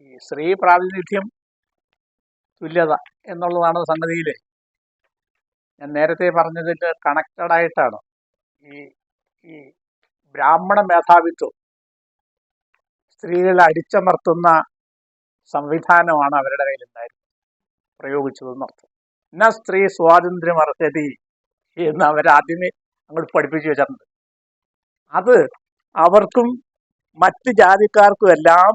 ഈ സ്ത്രീ പ്രാതിനിധ്യം, തുല്യത എന്നുള്ളതാണ് സംഗതിയിൽ ഞാൻ നേരത്തെ പറഞ്ഞതിൽ കണക്റ്റഡ് ആയിട്ടാണ്. ഈ ഈ ബ്രാഹ്മണ മേധാവിത്വം, സ്ത്രീകളെ അടിച്ചമർത്തുന്ന സംവിധാനമാണ് അവരുടെ കയ്യിലുണ്ടായിരുന്നത്, പ്രയോഗിച്ചതെന്നർത്ഥം. ന സ്ത്രീ സ്വാതന്ത്ര്യം അർഹതി എന്ന് അവരാദ്യമേ അങ്ങോട്ട് പഠിപ്പിച്ചു വെച്ചിട്ടുണ്ട്. അത് അവർക്കും മറ്റ് ജാതിക്കാർക്കും എല്ലാം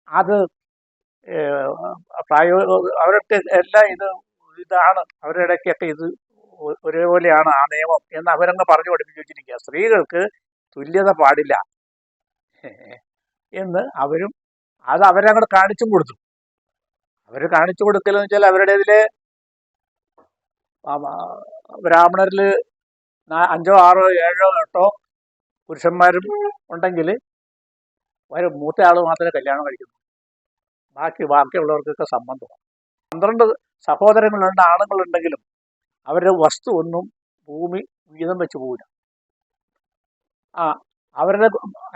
അത് അവരൊക്കെ എല്ലാം ഇതാണ്, അവരുടെ ഇടയ്ക്കൊക്കെ ഇത് ഒരേപോലെയാണ് ആ നിയമം എന്ന് അവരങ്ങ് പറഞ്ഞു പഠിപ്പിച്ചു വെച്ചിരിക്കുക. സ്ത്രീകൾക്ക് തുല്യത പാടില്ല എന്ന് അത് അവരങ്ങോട്ട് കാണിച്ചും കൊടുത്തു. അവർ കാണിച്ചു കൊടുക്കലെന്ന് വെച്ചാൽ അവരുടെ ഇതിൽ ബ്രാഹ്മണരിൽ 5, 6, 7, 8 പുരുഷന്മാരും ഉണ്ടെങ്കിൽ മൂത്ത ആൾ മാത്രമേ കല്യാണം കഴിക്കുന്നു, ബാക്കിയുള്ളവർക്കൊക്കെ സംബന്ധമാണ്. 12 സഹോദരങ്ങളുണ്ട്, ആണുങ്ങളുണ്ടെങ്കിലും അവരുടെ വസ്തു ഒന്നും ഭൂമി വീതം വെച്ച് പോകില്ല. അവരുടെ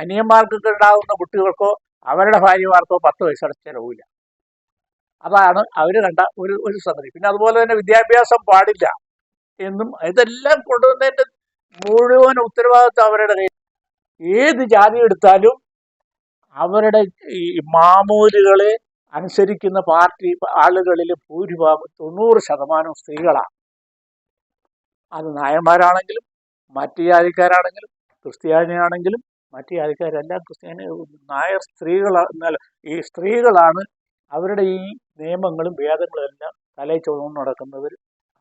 അനിയന്മാർക്കൊക്കെ ഉണ്ടാകുന്ന കുട്ടികൾക്കോ അവരുടെ ഭാര്യമാർക്കോ 10 പൈസ ചെലവില്ല. അതാണ് അവർ കണ്ട ഒരു സംഗതി. പിന്നെ അതുപോലെ തന്നെ വിദ്യാഭ്യാസം പാടില്ല എന്നും, ഇതെല്ലാം കൊണ്ടുവന്നതിൻ്റെ മുഴുവൻ ഉത്തരവാദിത്വം അവരുടെ കയ്യിൽ. ഏത് ജാതി എടുത്താലും അവരുടെ ഈ മാമൂലുകളെ അനുസരിക്കുന്ന പാർട്ടി ആളുകളിൽ ഭൂരിഭാഗം 90% സ്ത്രീകളാണ്. അത് നായന്മാരാണെങ്കിലും മറ്റ് ജാതിക്കാരാണെങ്കിലും ക്രിസ്ത്യാനിയാണെങ്കിലും മറ്റ് ജാതിക്കാരെല്ലാം നായർ ഈ സ്ത്രീകളാണ് അവരുടെ ഈ നിയമങ്ങളും ഭേദങ്ങളും എല്ലാം തലയിൽ ചുമന്ന് നടക്കുന്നവർ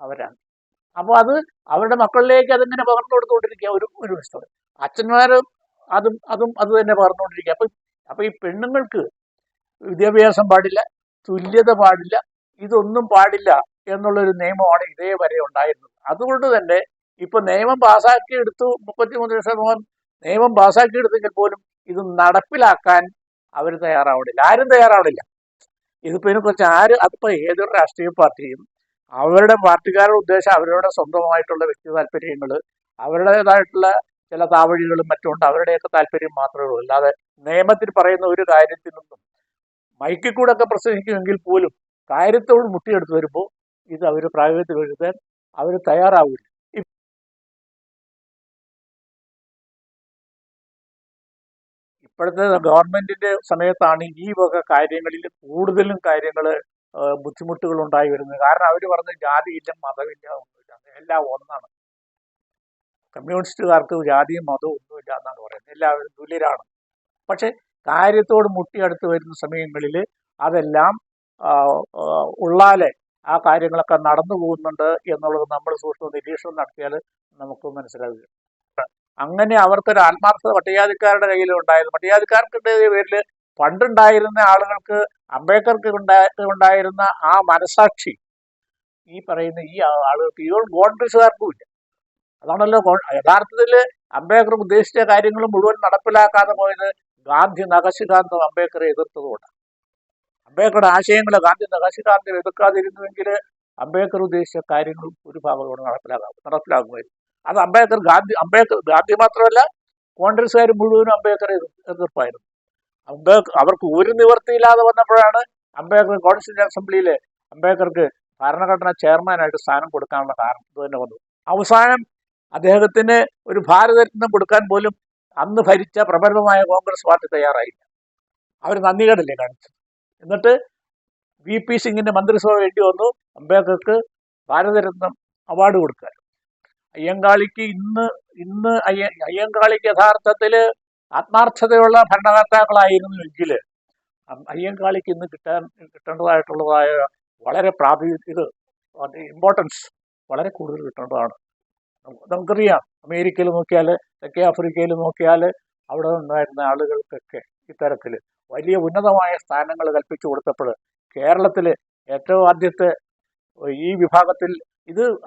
അവരാണ്. അപ്പോൾ അത് അവരുടെ മക്കളിലേക്ക് അതിങ്ങനെ പകർന്നു കൊടുത്തുകൊണ്ടിരിക്കുക. ഒരു പുസ്തകം അച്ഛന്മാർ അതും അത് തന്നെ പകർന്നുകൊണ്ടിരിക്കുക. അപ്പോൾ ഈ പെണ്ണുങ്ങൾക്ക് വിദ്യാഭ്യാസം പാടില്ല, തുല്യത പാടില്ല, ഇതൊന്നും പാടില്ല എന്നുള്ളൊരു നിയമമാണ് ഇതേവരെ ഉണ്ടായിരുന്നത്. അതുകൊണ്ട് തന്നെ ഇപ്പൊ നിയമം പാസ്സാക്കിയെടുത്തു, 33% നിയമം പാസ്സാക്കിയെടുത്തെങ്കിൽ പോലും ഇത് നടപ്പിലാക്കാൻ അവർ തയ്യാറാവണില്ല, ആരും തയ്യാറാവണില്ല. ഇതിപ്പോൾ ഇതിനെക്കുറിച്ച് അതിപ്പോൾ ഏതൊരു രാഷ്ട്രീയ പാർട്ടിയും അവരുടെ പാർട്ടിക്കാരുടെ ഉദ്ദേശം അവരുടെ സ്വന്തമായിട്ടുള്ള വ്യക്തി താല്പര്യങ്ങൾ, അവരുടേതായിട്ടുള്ള ചില താവഴികളും മറ്റുമുണ്ട്, അവരുടെയൊക്കെ താല്പര്യം മാത്രമേ ഉള്ളൂ. അല്ലാതെ നിയമത്തിൽ പറയുന്ന ഒരു കാര്യത്തിനൊന്നും മൈക്കിൽ കൂടെ ഒക്കെ പ്രസംഗിക്കുമെങ്കിൽ പോലും കാര്യത്തോട് മുട്ടിയെടുത്ത് വരുമ്പോൾ ഇത് അവർ പ്രായോഗികത്തിൽ എഴുതാൻ അവർ തയ്യാറാവില്ല. ഇപ്പോഴത്തെ ഗവൺമെന്റിന്റെ സമയത്താണ് ഈ വക കാര്യങ്ങളിൽ കൂടുതലും ബുദ്ധിമുട്ടുകൾ ഉണ്ടായി വരുന്നത്. കാരണം അവർ പറഞ്ഞ ജാതിയില്ല, മതമില്ല, ഒന്നുമില്ല, എല്ലാം ഒന്നാണ്. കമ്മ്യൂണിസ്റ്റുകാർക്ക് ജാതിയും മതവും ഒന്നുമില്ല എന്നാണ് പറയുന്നത്, എല്ലാവരും തുല്യരാണ്. പക്ഷെ കാര്യത്തോട് മുട്ടിയെടുത്ത് വരുന്ന സമയങ്ങളിൽ അതെല്ലാം ഉള്ളാലെ ആ കാര്യങ്ങളൊക്കെ നടന്നു പോകുന്നുണ്ട് എന്നുള്ളത് നമ്മൾ സൂക്ഷ്മ നിരീക്ഷണം നടത്തിയാൽ നമുക്ക് മനസ്സിലാവുക. അങ്ങനെ അവർക്കൊരു ആത്മാർത്ഥത പട്ടികജാതിക്കാരുടെ കയ്യിലുണ്ടായിരുന്നു. പട്ടികജാതിക്കാർക്കിൻ്റെ പേരിൽ പണ്ടുണ്ടായിരുന്ന ആളുകൾക്ക്, അംബേദ്കർക്ക് ഉണ്ടായിരുന്ന ആ മനസാക്ഷി ഈ പറയുന്ന ഈ ആളുകൾക്ക്, കോൺഗ്രസ്സുകാർക്കും ഇല്ല. അതാണല്ലോ യഥാർത്ഥത്തിൽ അംബേദ്കർ ഉദ്ദേശിച്ച കാര്യങ്ങൾ മുഴുവൻ നടപ്പിലാക്കാതെ പോയത് ഗാന്ധി നഖശികാന്തം അംബേദ്കറെ എതിർത്തതുകൊണ്ടാണ്. അംബേദ്കറുടെ ആശയങ്ങളെ ഗാന്ധി നഖശികാന്തം എതിർക്കാതിരുന്നുവെങ്കിൽ അംബേദ്കർ ഉദ്ദേശിച്ച കാര്യങ്ങൾ ഒരു ഭാഗത്തോടെ നടപ്പിലാകുമായിരുന്നു. അത് ഗാന്ധി മാത്രമല്ല, കോൺഗ്രസ്സുകാർ മുഴുവനും അംബേദ്കറെ എതിർപ്പായിരുന്നു. അവർക്ക് ഒരു നിവൃത്തിയില്ലാതെ വന്നപ്പോഴാണ് അംബേദ്കർ കോൺസ്റ്റിറ്റ്യൂന്റ് അസംബ്ലിയിൽ അംബേദ്കർക്ക് ഭരണഘടനാ ചെയർമാനായിട്ട് സ്ഥാനം കൊടുക്കാനുള്ള കാരണം തന്നെ വന്നു. അവസാനം അദ്ദേഹത്തിന് ഒരു ഭാരതരത്നം കൊടുക്കാൻ പോലും അന്ന് ഭരിച്ച പ്രബലമായ കോൺഗ്രസ് പാർട്ടി തയ്യാറായില്ല. അവർ നന്ദികേടല്ലേ കാണിച്ചത്. എന്നിട്ട് VP സിംഗിന്റെ മന്ത്രിസഭ വേണ്ടി വന്നു അംബേദ്കർക്ക് ഭാരതരത്നം അവാർഡ് കൊടുക്കാൻ. അയ്യങ്കാളിക്ക് അയ്യങ്കാളിക്ക് യഥാർത്ഥത്തിൽ ആത്മാർത്ഥതയുള്ള ഭരണകർത്താക്കളായിരുന്നുവെങ്കിൽ അയ്യങ്കാളിക്ക് ഇന്ന് കിട്ടേണ്ടതായിട്ടുള്ളതായ വളരെ ഇമ്പോർട്ടൻസ് വളരെ കൂടുതൽ കിട്ടേണ്ടതാണ്. നമുക്കറിയാം, അമേരിക്കയിൽ നോക്കിയാൽ, തെക്കേ ആഫ്രിക്കയിൽ നോക്കിയാൽ അവിടെ ഉണ്ടായിരുന്ന ആളുകൾക്കൊക്കെ ഇത്തരത്തിൽ വലിയ ഉന്നതമായ സ്ഥാനങ്ങൾ കൽപ്പിച്ചു കൊടുത്തപ്പോൾ കേരളത്തിൽ ഏറ്റവും ആദ്യത്തെ ഈ വിഭാഗത്തിൽ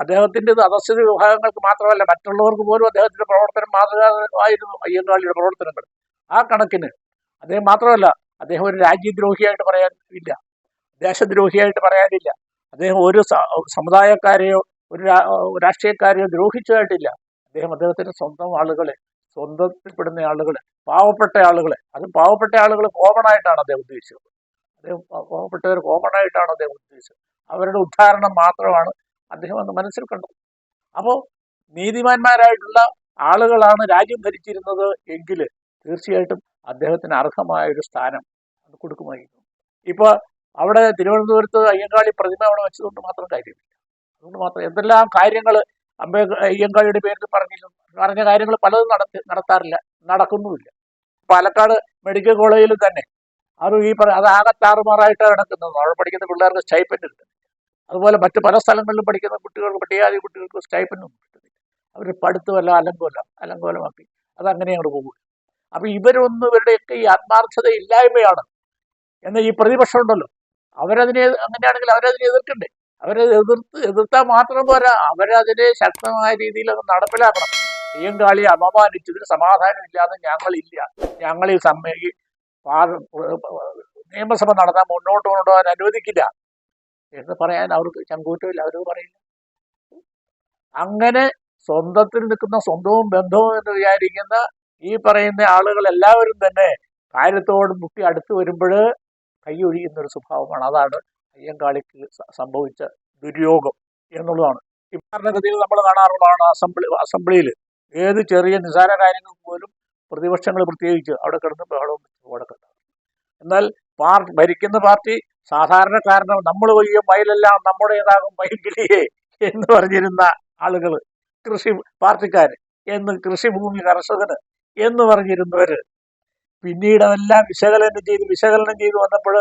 അദ്ദേഹത്തിൻ്റെ അധസ്ഥിത വിഭാഗങ്ങൾക്ക് മാത്രമല്ല മറ്റുള്ളവർക്ക് പോലും അദ്ദേഹത്തിൻ്റെ പ്രവർത്തനം മാതൃകയായിരുന്നു അയ്യങ്കാളിയുടെ പ്രവർത്തനങ്ങൾ. ആ കണക്കിന് അദ്ദേഹം മാത്രമല്ല, അദ്ദേഹം ഒരു രാജ്യദ്രോഹിയായിട്ട് പറയാനില്ല, ദേശദ്രോഹിയായിട്ട് പറയാനില്ല, അദ്ദേഹം ഒരു സമുദായക്കാരെയോ ഒരു രാഷ്ട്രീയക്കാരെയോ ദ്രോഹിച്ചതായിട്ടില്ല. അദ്ദേഹത്തിൻ്റെ സ്വന്തം ആളുകളെ, സ്വന്തത്തിൽപ്പെടുന്ന ആളുകളെ, പാവപ്പെട്ട ആളുകളെ, അതും പാവപ്പെട്ട ആളുകൾ കോമൺ ആയിട്ടാണ് അദ്ദേഹം ഉദ്ദേശിച്ചത്. അദ്ദേഹം പാവപ്പെട്ടവർ കോമൺ ആയിട്ടാണ് അദ്ദേഹം ഉദ്ദേശിച്ചത്. അവരുടെ ഉദ്ധാരണം മാത്രമാണ് അദ്ദേഹം അന്ന് മനസ്സിൽ കണ്ടത്. അപ്പോൾ നീതിമാന്മാരായിട്ടുള്ള ആളുകളാണ് രാജ്യം ഭരിച്ചിരുന്നത് എങ്കിൽ തീർച്ചയായിട്ടും അദ്ദേഹത്തിന് അർഹമായ ഒരു സ്ഥാനം അത് കൊടുക്കുമായിരുന്നു. ഇപ്പോൾ അവിടെ തിരുവനന്തപുരത്ത് അയ്യങ്കാളി പ്രതിമ അവിടെ വെച്ചതുകൊണ്ട് മാത്രം കാര്യമില്ല. അതുകൊണ്ട് മാത്രം എന്തെല്ലാം കാര്യങ്ങൾ അയ്യങ്കാളിയുടെ പേരിൽ പറഞ്ഞ കാര്യങ്ങൾ പലതും നടത്താറില്ല, നടക്കുന്നുമില്ല. പാലക്കാട് മെഡിക്കൽ കോളേജിൽ തന്നെ അത് അത് ആകെ താറുമാറായിട്ട് നടക്കുന്നത്. അവിടെ പഠിക്കുന്ന പിള്ളേർക്ക് സ്റ്റൈപ്പൻഡ് കിട്ടും. അതുപോലെ മറ്റ് പല സ്ഥലങ്ങളിലും പഠിക്കുന്ന കുട്ടികൾക്ക്, പട്ടികജാതി കുട്ടികൾക്ക് സ്റ്റൈപ്പൻഡും കിട്ടുന്നില്ല. അവർ പഠിത്തമല്ല അലങ്കോലമാക്കി അതങ്ങനെ അങ്ങോട്ട് പോകും. അപ്പൊ ഇവരുടെയൊക്കെ ഈ ആത്മാർത്ഥത ഇല്ലായ്മയാണ് എന്ന ഈ പ്രതിപക്ഷം ഉണ്ടല്ലോ, അങ്ങനെയാണെങ്കിൽ അവരതിനെ എതിർക്കണ്ടേ? എതിർത്താൽ മാത്രം പോരാ, അവരതിനെ ശക്തമായ രീതിയിൽ അത് നടപ്പിലാക്കണം. അയ്യങ്കാളിയെ അപമാനിച്ചതിന് സമാധാനം ഇല്ലാതെ ഞങ്ങൾ ഈ നിയമസഭ നടത്താൻ മുന്നോട്ട് കൊണ്ടുപോകാൻ അനുവദിക്കില്ല എന്ന് പറയാൻ അവർക്ക് ചങ്കൂറ്റമില്ല, അവരത് പറയില്ല. അങ്ങനെ സ്വന്തത്തിൽ നിൽക്കുന്ന സ്വന്തവും ബന്ധവും എന്ന് വിചാരിക്കുന്ന ഈ പറയുന്ന ആളുകൾ എല്ലാവരും തന്നെ കാര്യത്തോട് മുട്ടി അടുത്ത് വരുമ്പോൾ കൈയൊഴിയുന്നൊരു സ്വഭാവമാണ്. അതാണ് അയ്യങ്കാളിക്ക് സംഭവിച്ച ദുര്യോഗം എന്നുള്ളതാണ്. സാധാരണഗതിയിൽ നമ്മൾ കാണാറുള്ളതാണ് അസംബ്ലിയിൽ ഏത് ചെറിയ നിസ്സാര കാര്യങ്ങൾക്ക് പോലും പ്രതിപക്ഷങ്ങൾ പ്രത്യേകിച്ച് അവിടെ കിടന്ന് ബഹളവും ഓടക്കണ്ട. എന്നാൽ ഭരിക്കുന്ന പാർട്ടി സാധാരണക്കാരന് നമ്മൾ കൊയ്യും വയലെല്ലാം നമ്മുടേതാകും വയൽക്കിളിയെ എന്ന് പറഞ്ഞിരുന്ന ആളുകൾ, കൃഷി പാർട്ടിക്കാർ എന്ന്, കൃഷിഭൂമി കർഷകന് എന്ന് പറഞ്ഞിരുന്നവര് പിന്നീട് അതെല്ലാം വിശകലനം ചെയ്ത് വന്നപ്പോൾ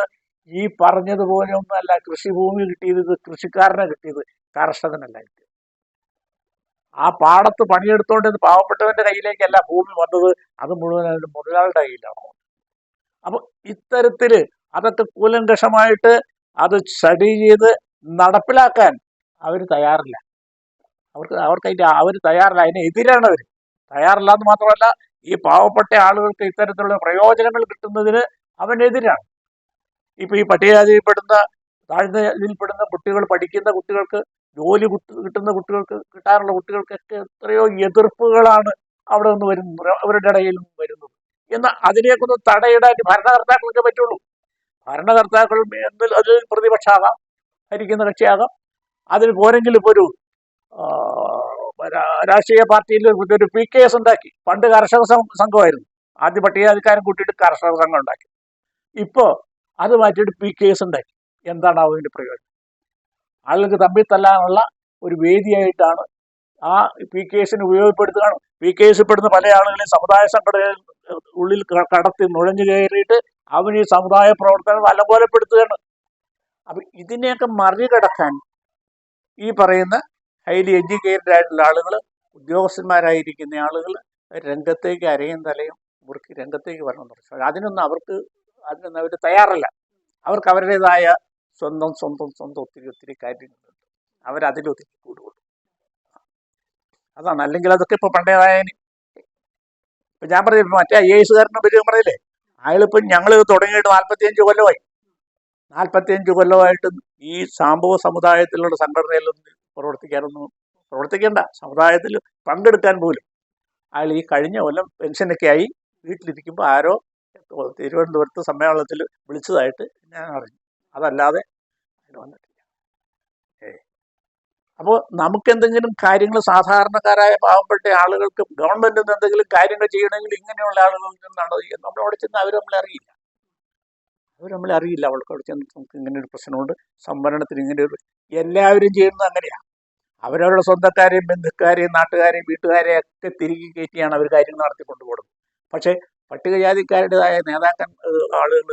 ഈ പറഞ്ഞതുപോലെ ഒന്നല്ല കൃഷിഭൂമി കിട്ടിയത്, കൃഷിക്കാരനെ കിട്ടിയത്, കർഷകനല്ല കിട്ടിയത്. ആ പാടത്ത് പണിയെടുത്തോണ്ട് പാവപ്പെട്ടവന്റെ കയ്യിലേക്കല്ല ഭൂമി വന്നത്, അത് മുഴുവൻ മുതലാളിയുടെ കയ്യിലാണ്. അപ്പൊ ഇത്തരത്തില് അതൊക്കെ കൂലങ്കഷമായിട്ട് അത് സ്റ്റഡി ചെയ്ത് നടപ്പിലാക്കാൻ അവർ തയ്യാറില്ല. അവർ തയ്യാറില്ല, അതിനെതിരാണ് അവർ. തയ്യാറില്ല എന്ന് മാത്രമല്ല, ഈ പാവപ്പെട്ട ആളുകൾക്ക് ഇത്തരത്തിലുള്ള പ്രയോജനങ്ങൾ കിട്ടുന്നതിന് അവനെതിരാണ്. ഇപ്പൊ ഈ പട്ടികജാതിയിൽപ്പെടുന്ന താഴ്ന്ന ഇതിൽപ്പെടുന്ന കുട്ടികൾ, പഠിക്കുന്ന കുട്ടികൾക്ക്, ജോലി കിട്ടുന്ന കുട്ടികൾക്ക്, കിട്ടാനുള്ള കുട്ടികൾക്കൊക്കെ എത്രയോ എതിർപ്പുകളാണ് അവിടെ നിന്ന് വരുന്നത്, അവരുടെ ഇടയിൽ വരുന്നത്. എന്നാൽ അതിനെയൊക്കെ തടയിടാൻ ഭരണകർത്താക്കൾക്ക് പറ്റുള്ളൂ. ഭരണകർത്താക്കൾ അതിൽ പ്രതിപക്ഷമാകാം, ഭരിക്കുന്ന കക്ഷിയാകാം. അതിൽ പോരെങ്കിൽ ഇപ്പോൾ ഒരു രാഷ്ട്രീയ പാർട്ടിയിൽ ഒരു PKS ഉണ്ടാക്കി. പണ്ട് കർഷക സംഘമായിരുന്നു, ആദ്യ പട്ടികജാതിക്കാരൻ കൂട്ടിയിട്ട് കർഷക സംഘം ഉണ്ടാക്കി. ഇപ്പോൾ അത് മാറ്റിയിട്ട് PKS ഉണ്ടാക്കി. എന്താണ് അതിൻ്റെ പ്രയോജനം? ആളുകൾക്ക് തമ്മിൽ തല്ലാനുള്ള ഒരു വേദിയായിട്ടാണ് ആ PKSന് ഉപയോഗപ്പെടുത്തുകയാണ്. PKS പെടുന്ന പല ആളുകളെയും സമുദായ സംഘടനയിൽ ഉള്ളിൽ കടത്തി നുഴഞ്ഞു കയറിയിട്ട് അവർ ഈ സമുദായ പ്രവർത്തനം അലങ്കോലപ്പെടുത്തുകയാണ്. അപ്പൊ ഇതിനെയൊക്കെ മറികടക്കാൻ ഈ പറയുന്ന ഹൈലി എഡ്യൂക്കേറ്റഡ് ആയിട്ടുള്ള ആളുകൾ, ഉദ്യോഗസ്ഥന്മാരായിരിക്കുന്ന ആളുകൾ രംഗത്തേക്ക് അരയും തലയും മുറുക്കി രംഗത്തേക്ക് വരണം. അതിനൊന്നും അവർ തയ്യാറല്ല. അവർക്ക് അവരുടേതായ സ്വന്തം ഒത്തിരി കാര്യങ്ങളുണ്ട്. അവരതിലൊത്തിരി കൂടുകൊള്ളു. അതാണ്. അല്ലെങ്കിൽ അതൊക്കെ ഇപ്പൊ പണ്ടേതായാലും ഇപ്പൊ ഞാൻ പറഞ്ഞില്ല, മറ്റേ IAS-കാരനെ പറ്റി പറയില്ലേ, അയാളിപ്പം ഞങ്ങൾ തുടങ്ങിയിട്ട് 45 കൊല്ലമായി. 45 കൊല്ലമായിട്ട് ഈ സാമ്പവ സമുദായത്തിലുള്ള സംഘടനയിലൊന്നും പ്രവർത്തിക്കേണ്ട, സമുദായത്തിൽ പങ്കെടുക്കാൻ പോലും അയാൾ ഈ കഴിഞ്ഞ കൊല്ലം പെൻഷനൊക്കെ ആയി വീട്ടിലിരിക്കുമ്പോൾ ആരോ തിരുവനന്തപുരത്ത് സമ്മേളനത്തിൽ വിളിച്ചതായിട്ട് ഞാൻ അറിഞ്ഞു. അതല്ലാതെ വന്നിട്ടില്ല. അപ്പോൾ നമുക്കെന്തെങ്കിലും കാര്യങ്ങൾ സാധാരണക്കാരായ പാവപ്പെട്ട ആളുകൾക്ക് ഗവൺമെന്റിൽ നിന്ന് എന്തെങ്കിലും കാര്യങ്ങൾ ചെയ്യണമെങ്കിൽ ഇങ്ങനെയുള്ള ആളുകളിൽ നിന്നാണ് ചെയ്യുന്നത്. നമ്മളവിടെ ചെന്ന് അവർ നമ്മളെ അറിയില്ല. അവൾക്ക് അവിടെ ചെന്ന് നമുക്ക് ഇങ്ങനെ ഒരു പ്രശ്നമുണ്ട്, സംവരണത്തിന് ഇങ്ങനെ ഒരു, എല്ലാവരും ചെയ്യുന്നത് അങ്ങനെയാണ്. അവരവരുടെ സ്വന്തക്കാരെയും ബന്ധുക്കാരെയും നാട്ടുകാരെയും വീട്ടുകാരെയും ഒക്കെ തിരികെ കയറ്റിയാണ് അവർ കാര്യങ്ങൾ നടത്തിക്കൊണ്ടു പോകുന്നത്. പക്ഷേ പട്ടികജാതിക്കാരുടേതായ ആളുകൾ,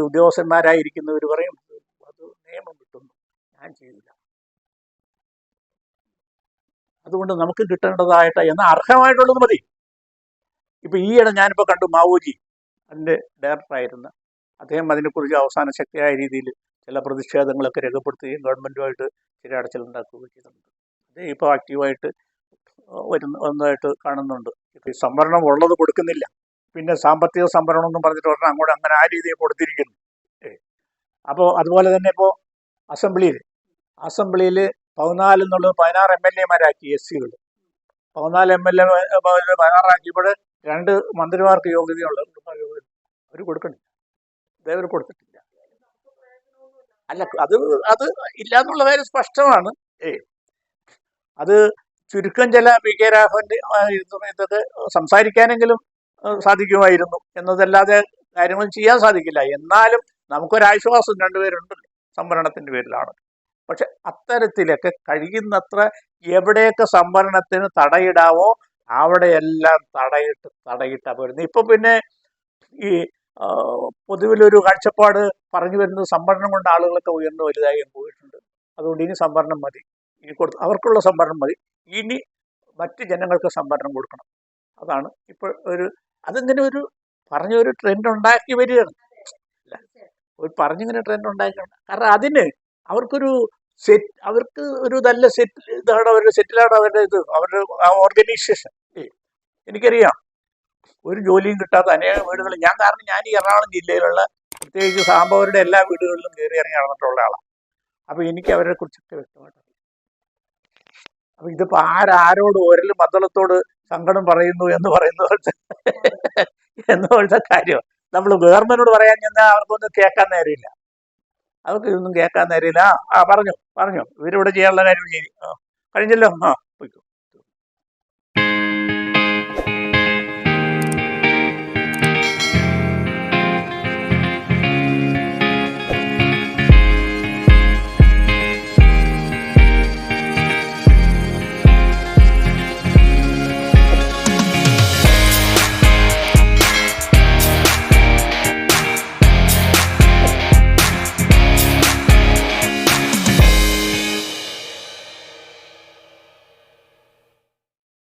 ഉദ്യോഗസ്ഥന്മാരായിരിക്കുന്നവർ പറയും അത് നിയമം കിട്ടുന്നു, ഞാൻ ചെയ്തില്ല. അതുകൊണ്ട് നമുക്ക് കിട്ടേണ്ടതായിട്ട് എന്നാൽ അർഹമായിട്ടുള്ളത് മതി. ഇപ്പൊ ഈയിടെ ഞാനിപ്പോൾ കണ്ടു, മാവോജി അതിൻ്റെ ഡയറക്ടറായിരുന്ന അദ്ദേഹം അതിനെക്കുറിച്ച് അവസാന ശക്തിയായ രീതിയിൽ ചില പ്രതിഷേധങ്ങളൊക്കെ രേഖപ്പെടുത്തുകയും ഗവൺമെൻറ്റുമായിട്ട് ചില അടച്ചിലുണ്ടാക്കുകയും ചെയ്തിട്ടുണ്ട്. അദ്ദേഹം ഇപ്പോൾ ആക്റ്റീവായിട്ട് വന്നതായിട്ട് കാണുന്നുണ്ട്. ഇപ്പോൾ ഈ സംവരണം ഉള്ളത് കൊടുക്കുന്നില്ല, പിന്നെ സാമ്പത്തിക സംവരണം എന്നും പറഞ്ഞിട്ട് പറഞ്ഞാൽ അങ്ങോട്ട് അങ്ങനെ ആ രീതിയിൽ കൊടുത്തിരിക്കുന്നു. അപ്പോൾ അതുപോലെ തന്നെ ഇപ്പോൾ അസംബ്ലിയിൽ 14 എന്നുള്ളത് 16 MLA-മാരാക്കി. SC-കൾ 14 MLA 16 2 മന്ത്രിമാർക്ക് യോഗ്യതയുള്ളത് അവർ കൊടുക്കണില്ല. ഇതേവരെ കൊടുത്തിട്ടില്ല. അല്ല അത് അത് ഇല്ല എന്നുള്ള കാര്യം സ്പഷ്ടമാണ്. ഏ അത് ചുരുക്കം ചില പി കെ രാഘവന്റെ ഇതൊക്കെ സംസാരിക്കാനെങ്കിലും സാധിക്കുമായിരുന്നു എന്നതല്ലാതെ കാര്യങ്ങൾ ചെയ്യാൻ സാധിക്കില്ല. എന്നാലും നമുക്കൊരാശ്വാസം രണ്ടുപേരുണ്ടല്ലോ സംവരണത്തിന്റെ പേരിലാണ്. പക്ഷെ അത്തരത്തിലൊക്കെ കഴിയുന്നത്ര എവിടെയൊക്കെ സംവരണത്തിന് തടയിടാവോ അവിടെയെല്ലാം തടയിട്ടാ പോരുന്നത്. ഇപ്പൊ പിന്നെ ഈ പൊതുവിലൊരു കാഴ്ചപ്പാട് പറഞ്ഞു വരുന്നത് സംവരണം കൊണ്ട് ആളുകളൊക്കെ ഉയർന്നു വലുതായി പോയിട്ടുണ്ട്, അതുകൊണ്ട് ഇനി സംവരണം മതി, ഇനി അവർക്കുള്ള സംവരണം മതി, ഇനി മറ്റ് ജനങ്ങൾക്ക് സംവരണം കൊടുക്കണം. അതാണ് ഇപ്പോൾ അതിങ്ങനെ പറഞ്ഞൊരു ട്രെൻഡ് ഉണ്ടാക്കി വരികയാണ്. പറഞ്ഞിങ്ങനെ ട്രെൻഡ് ഉണ്ടാക്കിയാണ്. കാരണം അതിന് അവർക്കൊരു അവർക്ക് ഒരു നല്ല ഇതാണ് അവരുടെ സെറ്റിലാണ് അവരുടെ അവരുടെ ഓർഗനൈസേഷൻ. എനിക്കറിയാം ഒരു ജോലിയും കിട്ടാത്ത അനേകം വീടുകൾ കാരണം ഞാൻ ഈ എറണാകുളം ജില്ലയിലുള്ള പ്രത്യേകിച്ച് സാമ്പവരുടെ എല്ലാ വീടുകളിലും കയറി ഇറങ്ങി നടന്നിട്ടുള്ള ആളാണ്. അപ്പൊ എനിക്ക് അവരെ കുറിച്ചൊക്കെ വ്യക്തമായിട്ട് അപ്പൊ ഇതിപ്പോ ആരോട് ഒരലും മദ്ദളത്തോട് സങ്കടം പറയുന്നു എന്ന് പോലത്തെ കാര്യം നമ്മൾ ഗവൺമെന്റിനോട് പറയാൻ ചെന്നാൽ അവർക്കൊന്നും കേൾക്കാൻ നേരമില്ല. അവർക്ക് ഇതൊന്നും കേൾക്കാൻ നേരമില്ല. പറഞ്ഞു ഇവരിവിടെ ചെയ്യാനുള്ള കാര്യം ചെയ്തു കഴിഞ്ഞല്ലോ.